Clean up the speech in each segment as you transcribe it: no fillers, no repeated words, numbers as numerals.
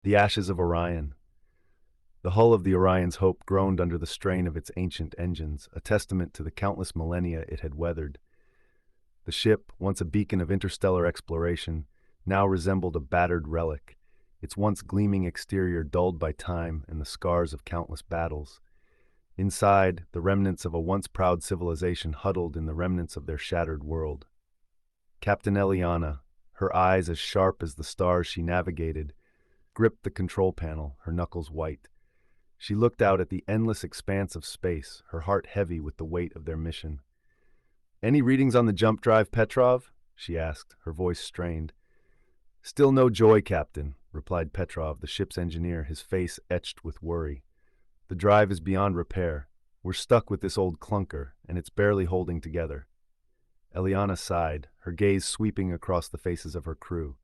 The ashes of Orion. The hull of the Orion's Hope groaned under the strain of its ancient engines, a testament to the countless millennia it had weathered. The ship, once a beacon of interstellar exploration, now resembled a battered relic, its once gleaming exterior dulled by time and the scars of countless battles. Inside, the remnants of a once proud civilization huddled in the remnants of their shattered world. Captain Eliana, her eyes as sharp as the stars she navigated, gripped the control panel, her knuckles white. She looked out at the endless expanse of space, her heart heavy with the weight of their mission. "Any readings on the jump drive, Petrov?" she asked, her voice strained. "Still no joy, Captain," replied Petrov, the ship's engineer, his face etched with worry. "The drive is beyond repair. We're stuck with this old clunker, and it's barely holding together." Eliana sighed, her gaze sweeping across the faces of her crew.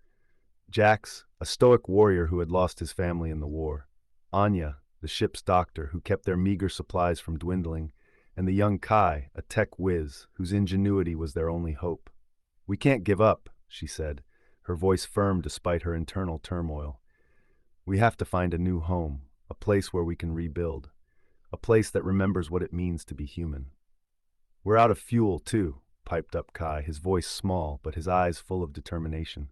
Jax, a stoic warrior who had lost his family in the war. Anya, the ship's doctor, who kept their meager supplies from dwindling, and the young Kai, a tech whiz, whose ingenuity was their only hope. "We can't give up," she said, her voice firm despite her internal turmoil. "We have to find a new home, a place where we can rebuild, a place that remembers what it means to be human." "We're out of fuel, too," piped up Kai, his voice small but his eyes full of determination.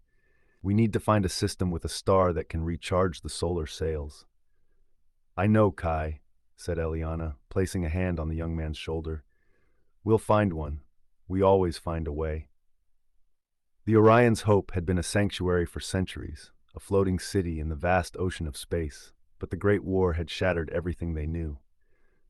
"We need to find a system with a star that can recharge the solar sails." "I know, Kai," said Eliana, placing a hand on the young man's shoulder. "We'll find one. We always find a way." The Orion's Hope had been a sanctuary for centuries, a floating city in the vast ocean of space, but the Great War had shattered everything they knew.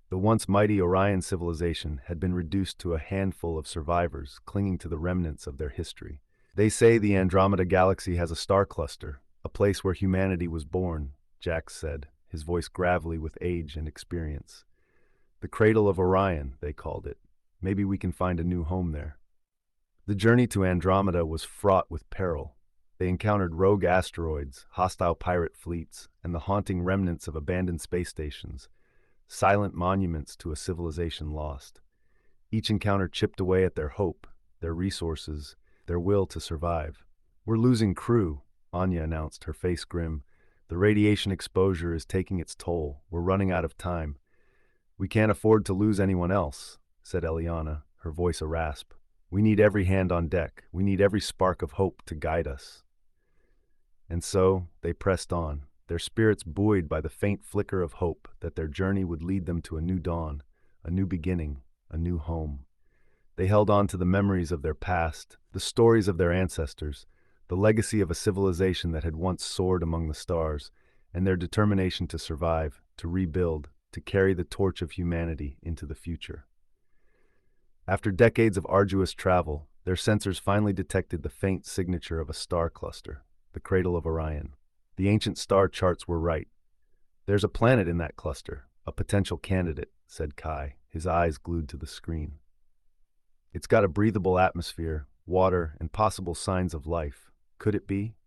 The once mighty Orion civilization had been reduced to a handful of survivors clinging to the remnants of their history. "They say the Andromeda Galaxy has a star cluster, a place where humanity was born," Jax said, his voice gravelly with age and experience. "The Cradle of Orion, they called it. Maybe we can find a new home there." The journey to Andromeda was fraught with peril. They encountered rogue asteroids, hostile pirate fleets, and the haunting remnants of abandoned space stations, silent monuments to a civilization lost. Each encounter chipped away at their hope, their resources, their will to survive. "We're losing crew," Anya announced, her face grim. "The radiation exposure is taking its toll. We're running out of time." "We can't afford to lose anyone else," said Eliana, her voice a rasp. "We need every hand on deck. We need every spark of hope to guide us." And so they pressed on, their spirits buoyed by the faint flicker of hope that their journey would lead them to a new dawn, a new beginning, a new home. They held on to the memories of their past, the stories of their ancestors, the legacy of a civilization that had once soared among the stars, and their determination to survive, to rebuild, to carry the torch of humanity into the future. After decades of arduous travel, their sensors finally detected the faint signature of a star cluster, the Cradle of Orion. The ancient star charts were right. "There's a planet in that cluster, a potential candidate," said Kai, his eyes glued to the screen. "It's got a breathable atmosphere, water, and possible signs of life. Could it be?"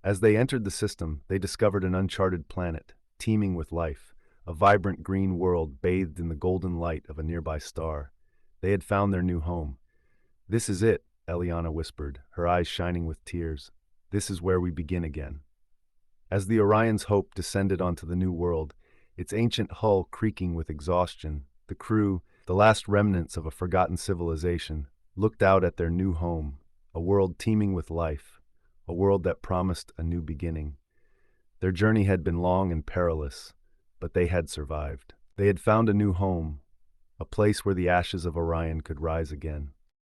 As they entered the system, they discovered an uncharted planet, teeming with life, a vibrant green world bathed in the golden light of a nearby star. They had found their new home. "This is it," Eliana whispered, her eyes shining with tears. "This is where we begin again." As the Orion's Hope descended onto the new world, its ancient hull creaking with exhaustion, the crew, the last remnants of a forgotten civilization, looked out at their new home, a world teeming with life, a world that promised a new beginning. Their journey had been long and perilous, but they had survived. They had found a new home, a place where the ashes of Orion could rise again.